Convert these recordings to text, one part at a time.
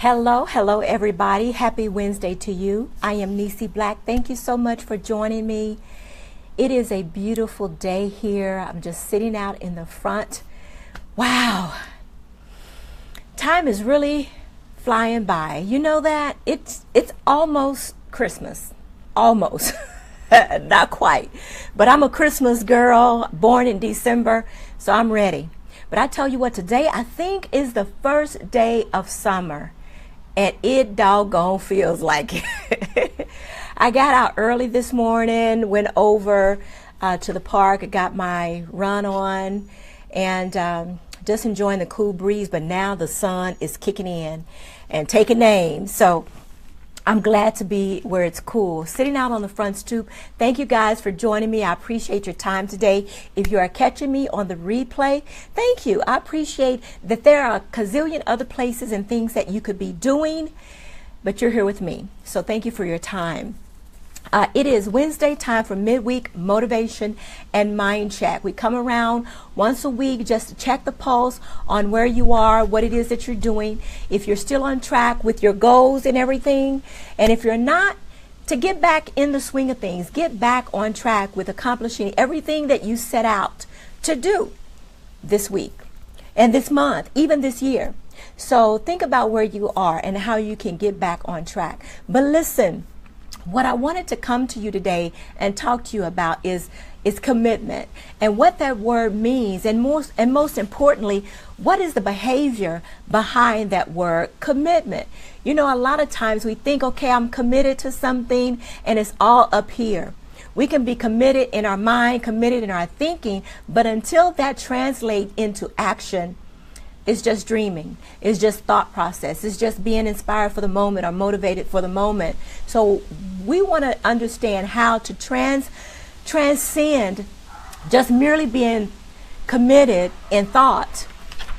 Hello everybody. Happy Wednesday to you. I am Nisi Black. Thank you so much for joining me. It is a beautiful day here. I'm just sitting out in the front. Wow. Time is really flying by. You know that? It's almost Christmas. Almost. Not quite. But I'm a Christmas girl, born in December, so I'm ready. But I tell you what, today I think is the first day of summer. And it doggone feels like it. I got out early this morning, went over to the park, got my run on, and just enjoying the cool breeze. But now the sun is kicking in and taking names. So I'm glad to be where it's cool. Sitting out on the front stoop. Thank you guys for joining me. I appreciate your time today. If you are catching me on the replay, thank you. I appreciate that there are a gazillion other places and things that you could be doing, but you're here with me. So thank you for your time. It is Wednesday, time for midweek motivation and mind check. We come around once a week just to check the pulse on where you are, what it is that you're doing, if you're still on track with your goals and everything. And if you're not, to get back in the swing of things, get back on track with accomplishing everything that you set out to do this week and this month, even this year. So think about where you are and how you can get back on track. But listen, what I wanted to come to you today and talk to you about is commitment and what that word means, and most importantly, what is the behavior behind that word commitment. You know, a lot of times we think, okay, I'm committed to something, and it's all up here. We can be committed in our mind, committed in our thinking, but until that translates into action, it's just dreaming. It's just thought process. It's just being inspired for the moment or motivated for the moment. So we want to understand how to transcend just merely being committed in thought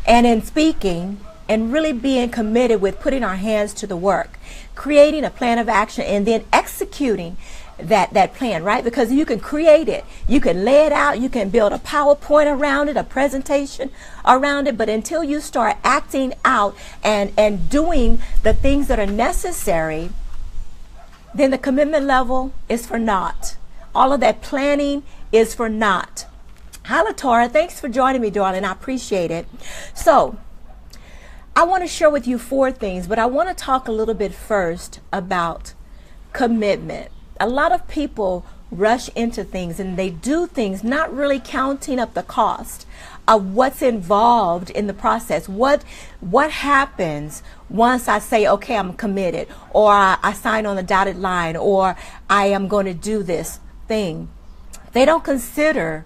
and in speaking, and really being committed with putting our hands to the work, creating a plan of action, and then executing that plan, right? Because you can create it, you can lay it out, you can build a PowerPoint around it, a presentation around it, but until you start acting out and doing the things that are necessary, then the commitment level is for naught. All of that planning is for naught. Hi, Latora. Thanks for joining me, darling. I appreciate it. So I want to share with you 4 things, but I want to talk a little bit first about commitment. A lot of people rush into things and they do things not really counting up the cost of what's involved in the process. What happens once I say, okay, I'm committed, or I sign on the dotted line, or I am going to do this thing. They don't consider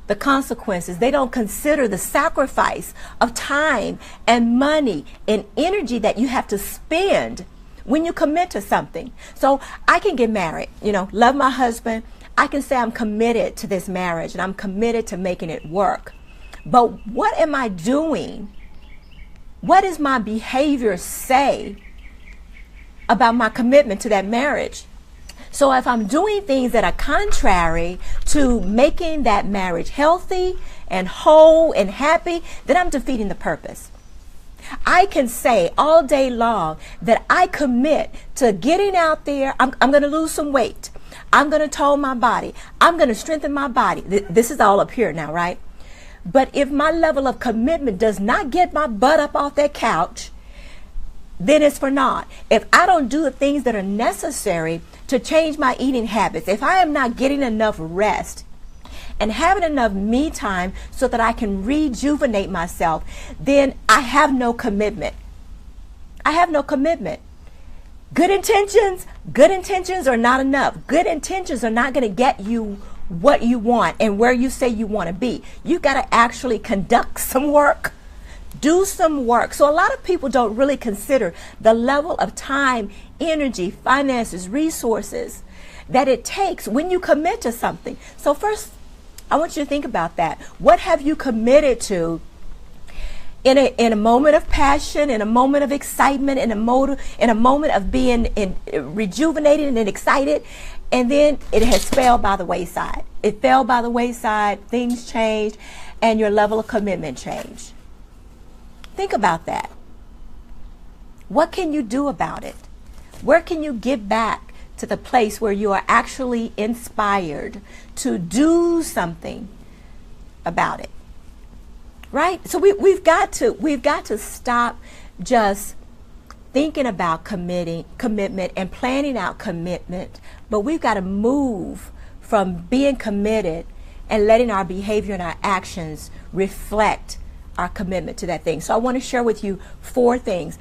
the consequences. They don't consider the sacrifice of time and money and energy that you have to spend when you commit to something. So I can get married, love my husband. I can say I'm committed to this marriage and I'm committed to making it work. But what am I doing? What does my behavior say about my commitment to that marriage? So if I'm doing things that are contrary to making that marriage healthy and whole and happy, then I'm defeating the purpose. I can say all day long that I commit to getting out there. I'm going to lose some weight. I'm going to tone my body. I'm going to strengthen my body. This is all up here now, right? But if my level of commitment does not get my butt up off that couch, then it's for naught. If I don't do the things that are necessary to change my eating habits, if I am not getting enough rest and having enough me time so that I can rejuvenate myself, then I have no commitment. I have no commitment. Good intentions are not enough. Good intentions are not going to get you what you want and where you say you want to be. You got to actually conduct some work. Do some work. So a lot of people don't really consider the level of time, energy, finances, resources that it takes when you commit to something. So first, I want you to think about that. What have you committed to in a moment of passion, in a moment of excitement, in a moment of being rejuvenated and excited, and then it has fell by the wayside. It fell by the wayside, things changed, and your level of commitment changed. Think about that. What can you do about it? Where can you get back to the place where you are actually inspired to do something about it? Right? So we've got to stop just thinking about commitment and planning out commitment, but we've got to move from being committed and letting our behavior and our actions reflect our commitment to that thing. So I want to share with you four things.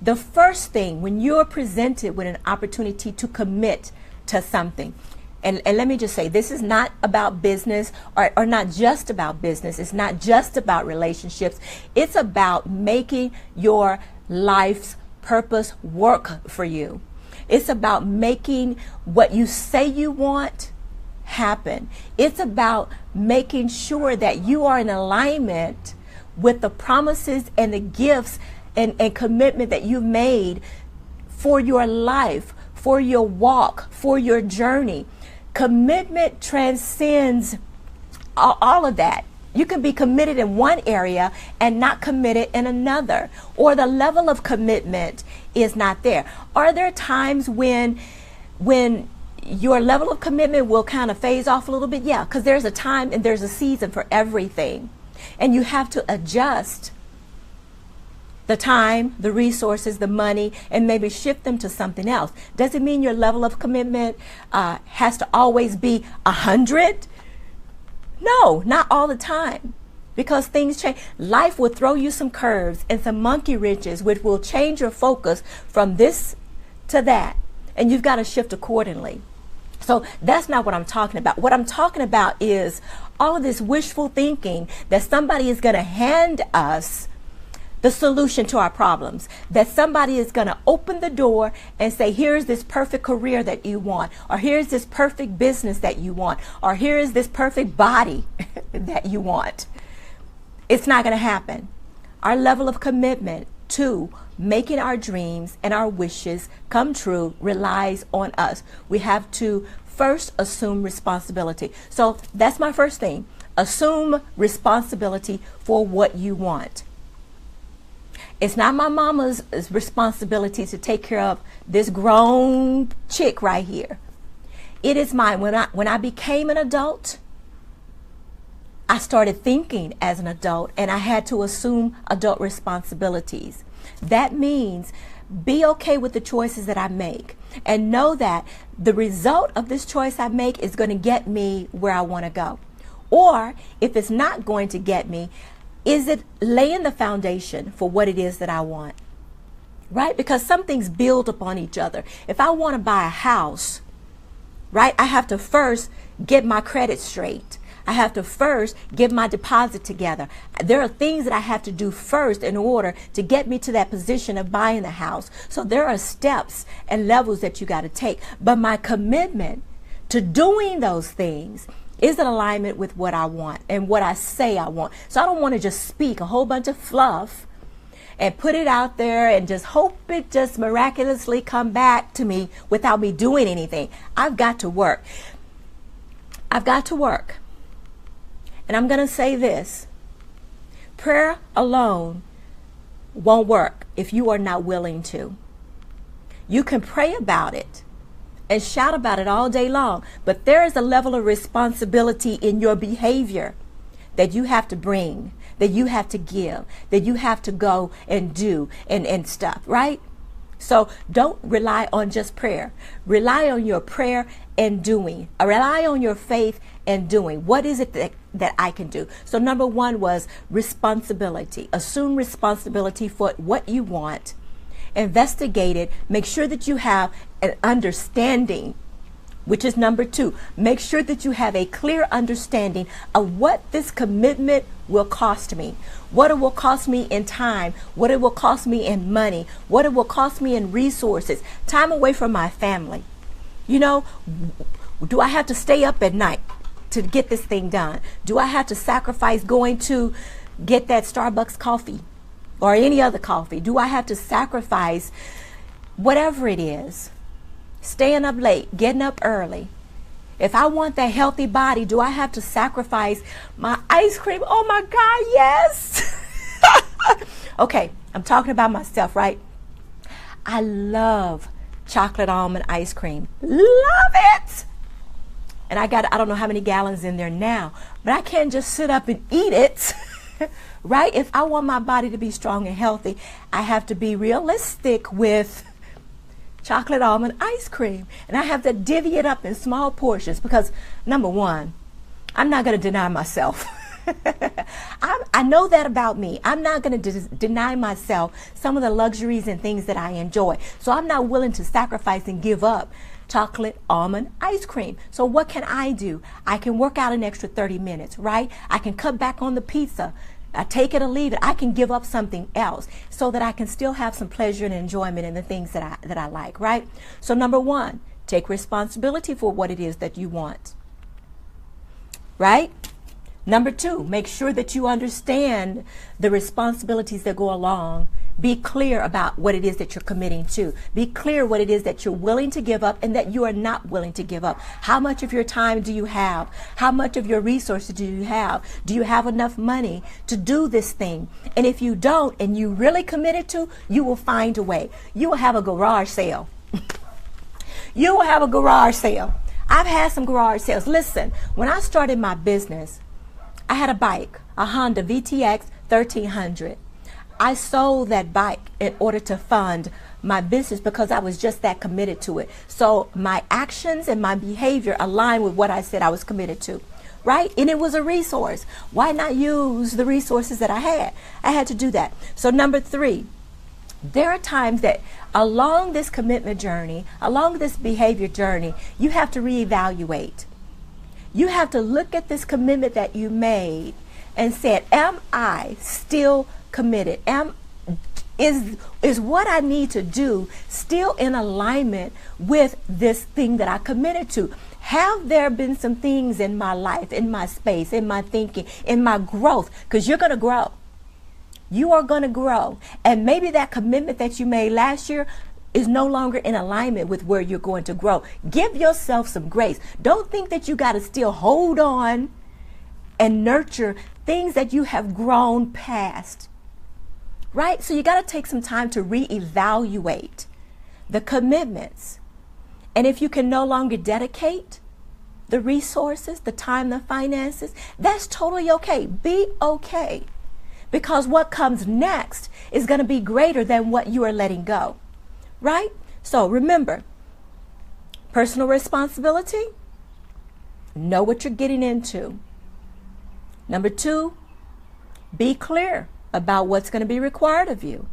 The first thing, when you're presented with an opportunity to commit to something, and let me just say, this is not about business or not just about business. It's not just about relationships. It's about making your life's purpose work for you. It's about making what you say you want happen. It's about making sure that you are in alignment with the promises and the gifts and commitment that you've made for your life, for your walk, for your journey. Commitment transcends all of that. You can be committed in one area and not committed in another, or the level of commitment is not there. Are there times when your level of commitment will kind of phase off a little bit? Yeah, because there's a time and there's a season for everything. And you have to adjust the time, the resources, the money, and maybe shift them to something else. Does it mean your level of commitment has to always be 100? No, not all the time, because things change. Life will throw you some curves and some monkey wrenches, which will change your focus from this to that, and you've got to shift accordingly. So that's not what I'm talking about. What I'm talking about is all of this wishful thinking that somebody is going to hand us the solution to our problems, that somebody is going to open the door and say, here's this perfect career that you want, or here's this perfect business that you want, or here is this perfect body that you want. It's not going to happen. Our level of commitment to making our dreams and our wishes come true relies on us. We have to first assume responsibility. So that's my first thing. Assume responsibility for what you want. It's not my mama's responsibility to take care of this grown chick right here. It is mine. When I became an adult, I started thinking as an adult, and I had to assume adult responsibilities. That means be okay with the choices that I make, and know that the result of this choice I make is going to get me where I want to go. Or if it's not going to get me, is it laying the foundation for what it is that I want? Right? Because some things build upon each other. If I want to buy a house, right, I have to first get my credit straight. I have to first get my deposit together. There are things that I have to do first in order to get me to that position of buying the house. So there are steps and levels that you got to take. But my commitment to doing those things is in alignment with what I want and what I say I want. So I don't want to just speak a whole bunch of fluff and put it out there and just hope it just miraculously come back to me without me doing anything. I've got to work. I've got to work. And I'm going to say this. Prayer alone won't work if you are not willing to. You can pray about it and shout about it all day long, but there is a level of responsibility in your behavior that you have to bring, that you have to give, that you have to go and do and stuff, right? So don't rely on just prayer. Rely on your prayer and doing. Rely on your faith and doing. What is it that I can do? So number one was responsibility. Assume responsibility for what you want. Investigate it. Make sure that you have an understanding, which is number two. Make sure that you have a clear understanding of what this commitment will cost me, what it will cost me in time, what it will cost me in money, what it will cost me in resources, time away from my family. You know, do I have to stay up at night to get this thing done? Do I have to sacrifice going to get that Starbucks coffee or any other coffee? Do I have to sacrifice whatever it is? Staying up late, getting up early. If I want that healthy body, do I have to sacrifice my ice cream? Oh my God, yes. Okay, I'm talking about myself, right? I love chocolate almond ice cream. Love it. And I don't know how many gallons in there now, but I can't just sit up and eat it, right? If I want my body to be strong and healthy, I have to be realistic with chocolate almond ice cream. And I have to divvy it up in small portions because, number one, I'm not going to deny myself. I know that about me. I'm not going to deny myself some of the luxuries and things that I enjoy. So I'm not willing to sacrifice and give up chocolate almond ice cream. So what can I do? I can work out an extra 30 minutes, right? I can cut back on the pizza. I take it or leave it. I can give up something else so that I can still have some pleasure and enjoyment in the things that I like, right? So number one, take responsibility for what it is that you want, right? Number two, make sure that you understand the responsibilities that go along. Be clear about what it is that you're committing to. Be clear what it is that you're willing to give up and that you are not willing to give up. How much of your time do you have? How much of your resources do you have? Do you have enough money to do this thing? And if you don't and you really committed to, you will find a way. You will have a garage sale. You will have a garage sale. I've had some garage sales. Listen, when I started my business, I had a bike, a Honda VTX 1300. I sold that bike in order to fund my business because I was just that committed to it. So my actions and my behavior aligned with what I said I was committed to, right? And it was a resource. Why not use the resources that I had? I had to do that. So number three, there are times that along this commitment journey, along this behavior journey, you have to reevaluate. You have to look at this commitment that you made and said, am I still committed? Is what I need to do still in alignment with this thing that I committed to? Have there been some things in my life, in my space, in my thinking, in my growth? Because you're going to grow. You are going to grow. And maybe that commitment that you made last year is no longer in alignment with where you're going to grow. Give yourself some grace. Don't think that you got to still hold on and nurture things that you have grown past, right? So you got to take some time to reevaluate the commitments. And if you can no longer dedicate the resources, the time, the finances, that's totally okay. Be okay. Because what comes next is going to be greater than what you are letting go, right? So remember, personal responsibility, know what you're getting into. Number two, be clear about what's going to be required of you.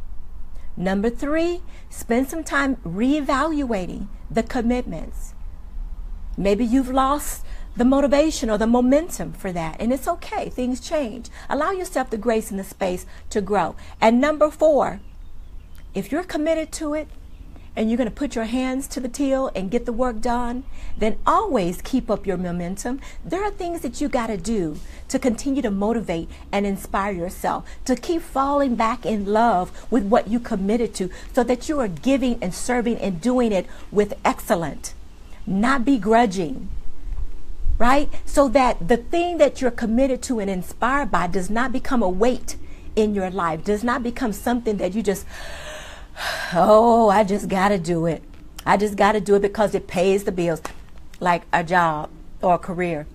Number three, spend some time reevaluating the commitments. Maybe you've lost the motivation or the momentum for that, and it's okay. Things change. Allow yourself the grace and the space to grow. And number four, if you're committed to it and you're going to put your hands to the till and get the work done, then always keep up your momentum. There are things that you got to do to continue to motivate and inspire yourself, to keep falling back in love with what you committed to, so that you are giving and serving and doing it with excellence, not begrudging, right? So that the thing that you're committed to and inspired by does not become a weight in your life, does not become something that you just, oh, I just got to do it. I just got to do it because it pays the bills, like a job or a career.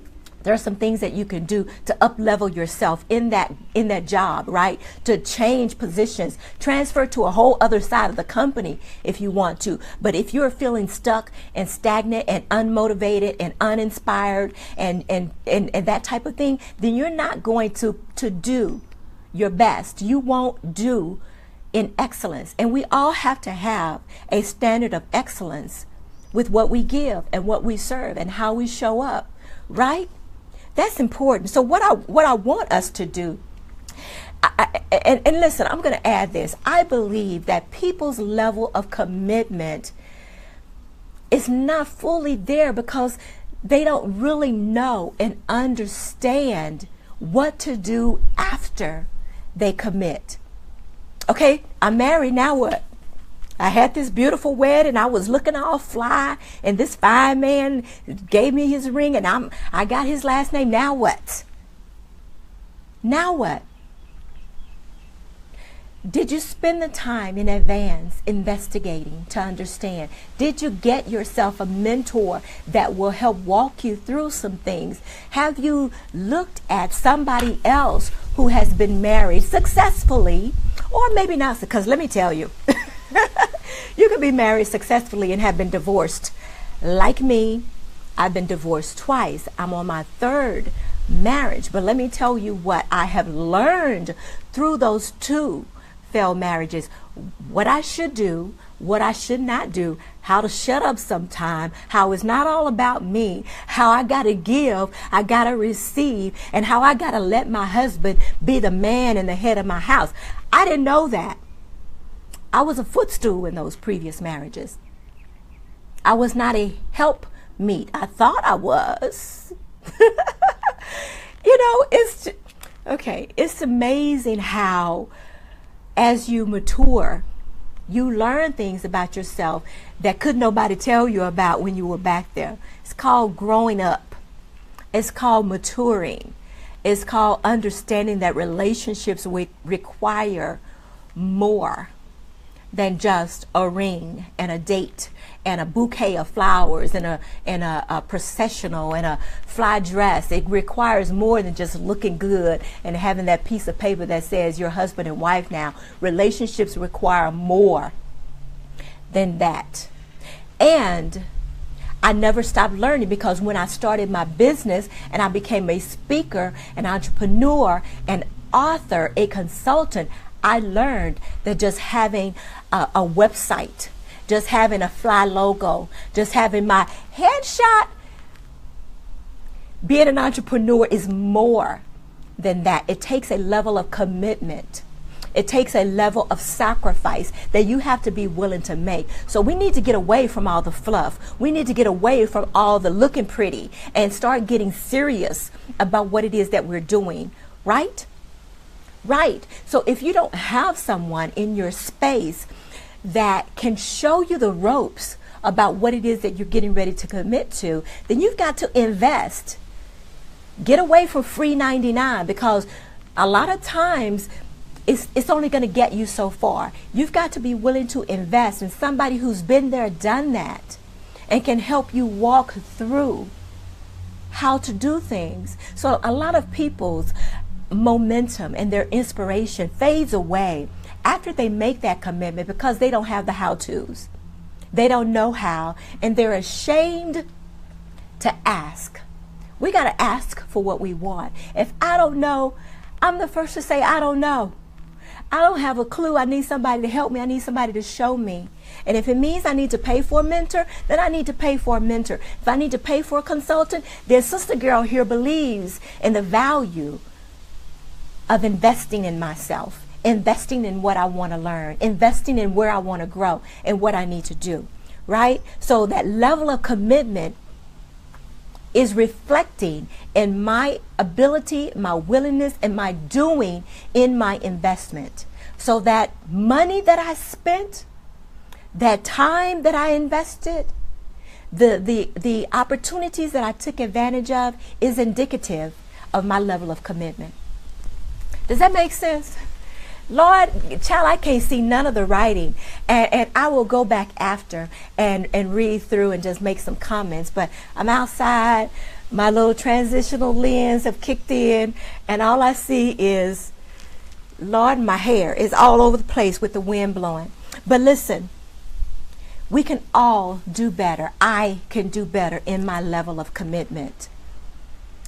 There are some things that you can do to up-level yourself in that job, right? To change positions, transfer to a whole other side of the company if you want to. But if you're feeling stuck and stagnant and unmotivated and uninspired and that type of thing, then you're not going to do your best. You won't do in excellence. And we all have to have a standard of excellence with what we give and what we serve and how we show up, right? That's important. So what I want us to do, and listen, I'm going to add this. I believe that people's level of commitment is not fully there because they don't really know and understand what to do after they commit. Okay, I'm married, now what? I had this beautiful wedding, I was looking all fly, and this fine man gave me his ring, and I got his last name. Now what? Now what? Did you spend the time in advance investigating to understand? Did you get yourself a mentor that will help walk you through some things? Have you looked at somebody else who has been married successfully, or maybe not? Because let me tell you, you could be married successfully and have been divorced. Like me, I've been divorced twice. I'm on my third marriage. But let me tell you what I have learned through those two failed marriages: what I should do, what I should not do, how to shut up sometime, how it's not all about me, how I got to give, I got to receive, and how I got to let my husband be the man and the head of my house. I didn't know that. I was a footstool in those previous marriages. I was not a helpmeet. I thought I was. You know, it's amazing how as you mature, you learn things about yourself that could nobody tell you about when you were back there. It's called growing up. It's called maturing. It's called understanding that relationships require more than just a ring and a date and a bouquet of flowers and a processional and a fly dress. It requires more than just looking good and having that piece of paper that says you're husband and wife now. Relationships require more than that. And I never stopped learning, because when I started my business and I became a speaker, an entrepreneur, an author, a consultant, I learned that just having a website, just having a fly logo, just having my headshot, being an entrepreneur is more than that. It takes a level of commitment. It takes a level of sacrifice that you have to be willing to make. So we need to get away from all the fluff. We need to get away from all the looking pretty and start getting serious about what it is that we're doing, right? Right. So if you don't have someone in your space that can show you the ropes about what it is that you're getting ready to commit to, then you've got to invest. Get away from free 99, because a lot of times it's only going to get you so far. You've got to be willing to invest in somebody who's been there, done that, and can help you walk through how to do things. So a lot of people's momentum and their inspiration fades away after they make that commitment, because they don't have the how-tos. They don't know how, and they're ashamed to ask. We got to ask for what we want. If I don't know, I'm the first to say I don't know. I don't have a clue. I need somebody to help me. I need somebody to show me. And if it means I need to pay for a mentor, then I need to pay for a mentor. If I need to pay for a consultant, then Sister Girl here believes in the value of investing in myself, investing in what I want to learn, investing in where I want to grow and what I need to do, right? So that level of commitment is reflecting in my ability, my willingness, and my doing in my investment. So that money that I spent, that time that I invested, the opportunities that I took advantage of is indicative of my level of commitment. Does that make sense? Lord, child, I can't see none of the writing, and I will go back after and read through and just make some comments, but I'm outside, my little transitional lens have kicked in, and all I see is, Lord, my hair is all over the place with the wind blowing. But listen, we can all do better. I can do better in my level of commitment.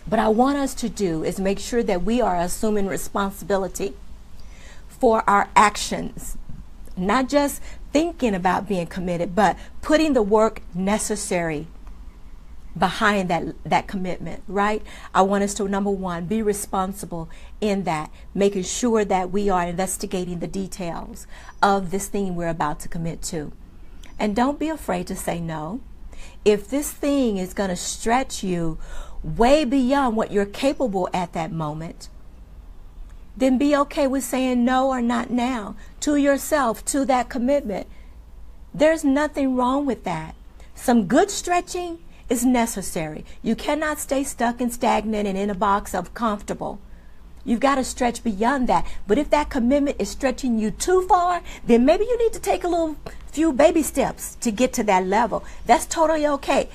But I want us to do is make sure that we are assuming responsibility for our actions, not just thinking about being committed, but putting the work necessary behind that commitment, right? I want us to, number one, be responsible in that, making sure that we are investigating the details of this thing we're about to commit to. And don't be afraid to say no. If this thing is going to stretch you way beyond what you're capable at that moment, then be okay with saying no or not now to yourself, to that commitment. There's nothing wrong with that. Some good stretching is necessary. You cannot stay stuck and stagnant and in a box of comfortable. You've got to stretch beyond that. But if that commitment is stretching you too far, then maybe you need to take a few baby steps to get to that level. That's totally okay.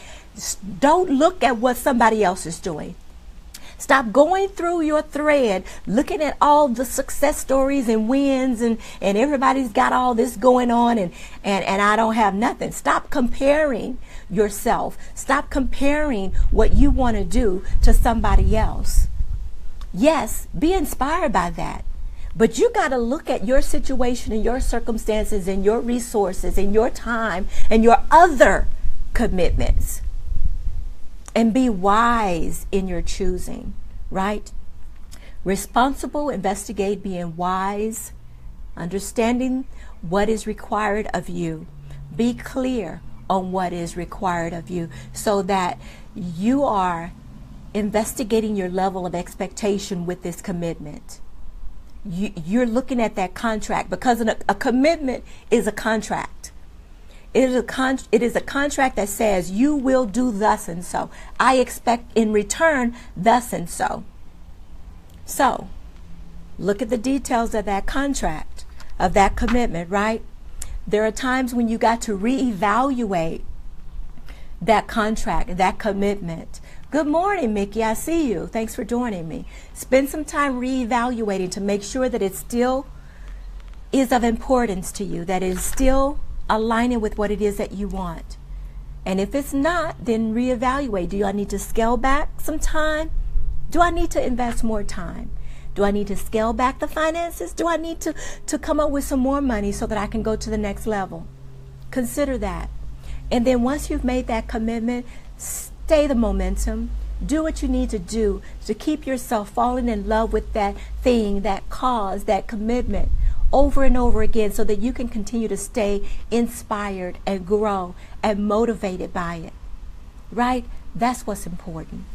Don't look at what somebody else is doing. Stop going through your thread, looking at all the success stories and wins, and everybody's got all this going on, and I don't have nothing. Stop comparing yourself. Stop comparing what you want to do to somebody else. Yes, be inspired by that. But you got to look at your situation and your circumstances and your resources and your time and your other commitments. And be wise in your choosing, right? Responsible, investigate, being wise, understanding what is required of you. Be clear on what is required of you so that you are investigating your level of expectation with this commitment. You're looking at that contract, because a commitment is a contract. It is a contract that says you will do thus and so. I expect in return thus and so. So, look at the details of that contract, of that commitment, right? There are times when you got to reevaluate that contract, that commitment. Good morning, Mickey. I see you. Thanks for joining me. Spend some time reevaluating to make sure that it still is of importance to you, that it is still aligning with what it is that you want. And if it's not, then reevaluate. Do I need to scale back some time? Do I need to invest more time? Do I need to scale back the finances? Do I need to come up with some more money so that I can go to the next level? Consider that. And then once you've made that commitment, stay the momentum. Do what you need to do to keep yourself falling in love with that thing, that cause, that commitment, over and over again, so that you can continue to stay inspired and grow and motivated by it. Right? That's what's important.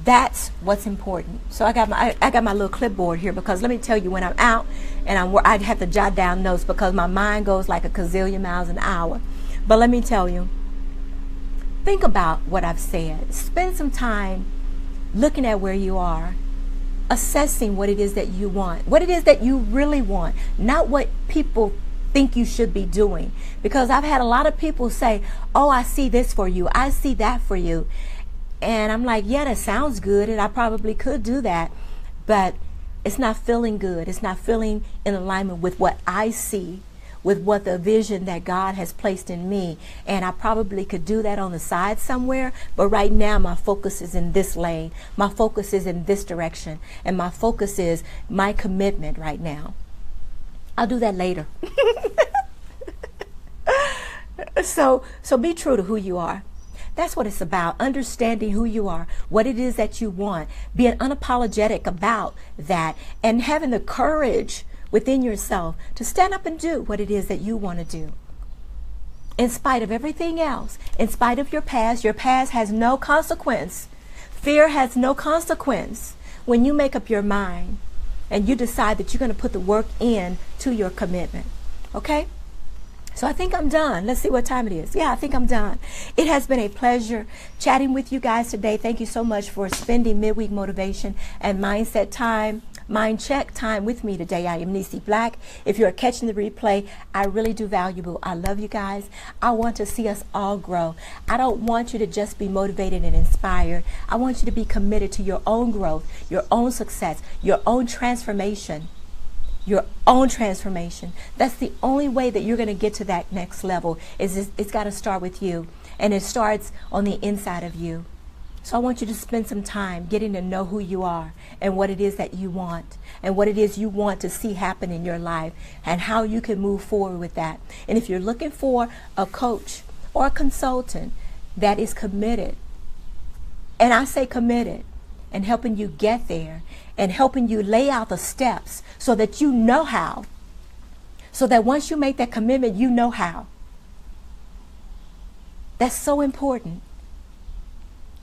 That's what's important. So I got my little clipboard here, because let me tell you, when I'm out and I'd have to jot down notes because my mind goes like a gazillion miles an hour. But let me tell you, think about what I've said. Spend some time looking at where you are, assessing what it is that you want, what it is that you really want, not what people think you should be doing. Because I've had a lot of people say, oh, I see this for you, I see that for you. And I'm like, yeah, that sounds good, and I probably could do that, but it's not feeling good. It's not feeling in alignment with what I see, with what the vision that God has placed in me. And I probably could do that on the side somewhere, but right now my focus is in this lane. My focus is in this direction. And my focus is my commitment right now. I'll do that later. So be true to who you are. That's what it's about, understanding who you are, what it is that you want, being unapologetic about that, and having the courage within yourself to stand up and do what it is that you want to do. In spite of everything else, in spite of your past has no consequence. Fear has no consequence when you make up your mind and you decide that you're going to put the work in to your commitment. Okay? So I think I'm done. Let's see what time it is. Yeah, I think I'm done. It has been a pleasure chatting with you guys today. Thank you so much for spending midweek motivation and mindset time, mind check time with me today. I am Nisi Black. If you're catching the replay, I really do value. I love you guys. I want to see us all grow. I don't want you to just be motivated and inspired. I want you to be committed to your own growth, your own success, your own transformation. Your own transformation. That's the only way that you're going to get to that next level. It's got to start with you, and it starts on the inside of you. So I want you to spend some time getting to know who you are and what it is that you want and what it is you want to see happen in your life and how you can move forward with that. And if you're looking for a coach or a consultant that is committed, and I say committed, and helping you get there and helping you lay out the steps so that you know how, so that once you make that commitment, you know how. That's so important,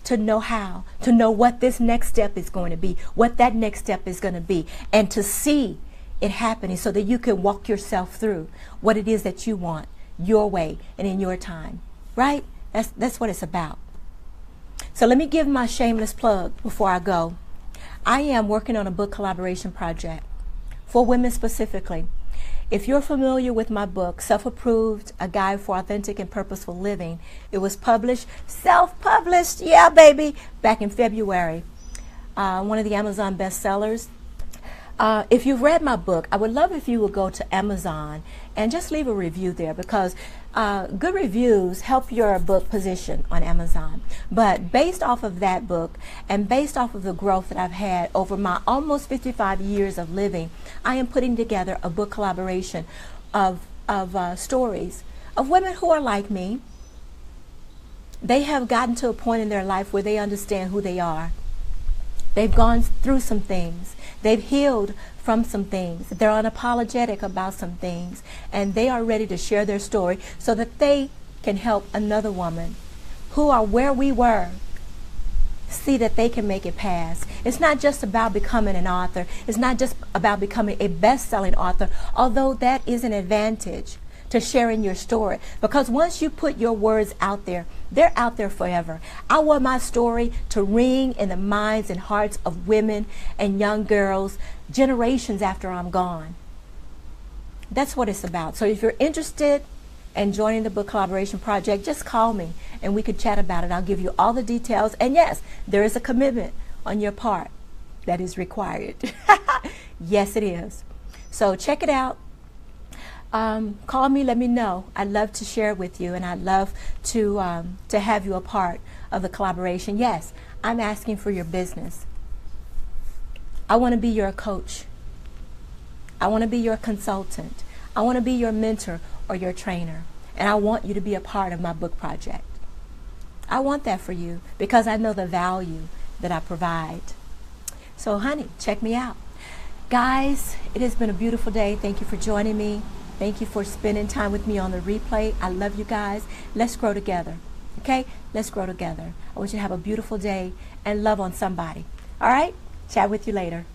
to know how, to know what this next step is going to be, what that next step is going to be, and to see it happening so that you can walk yourself through what it is that you want, your way and in your time, right? That's what it's about. So let me give my shameless plug before I go. I am working on a book collaboration project for women specifically. If you're familiar with my book, Self-Approved, A Guide for Authentic and Purposeful Living, it was published, self-published, yeah, baby, back in February. One of the Amazon bestsellers. If you've read my book, I would love if you would go to Amazon and just leave a review there, because good reviews help your book position on Amazon. But based off of that book and based off of the growth that I've had over my almost 55 years of living, I am putting together a book collaboration of stories of women who are like me. They have gotten to a point in their life where they understand who they are. They've gone through some things. They've healed from some things. They're unapologetic about some things. And they are ready to share their story so that they can help another woman who are where we were see that they can make it past. It's not just about becoming an author. It's not just about becoming a best-selling author, although that is an advantage to sharing your story. Because once you put your words out there, they're out there forever. I want my story to ring in the minds and hearts of women and young girls generations after I'm gone. That's what it's about. So if you're interested in joining the book collaboration project, just call me and we could chat about it. I'll give you all the details. And yes, there is a commitment on your part that is required. Yes, it is. So check it out. Call me, let me know. I'd love to share it with you, and I'd love to have you a part of the collaboration. Yes, I'm asking for your business. I want to be your coach. I want to be your consultant. I want to be your mentor or your trainer, and I want you to be a part of my book project. I want that for you because I know the value that I provide. So, honey, check me out. Guys, it has been a beautiful day. Thank you for joining me. Thank you for spending time with me on the replay. I love you guys. Let's grow together. Okay? Let's grow together. I want you to have a beautiful day and love on somebody. All right? Chat with you later.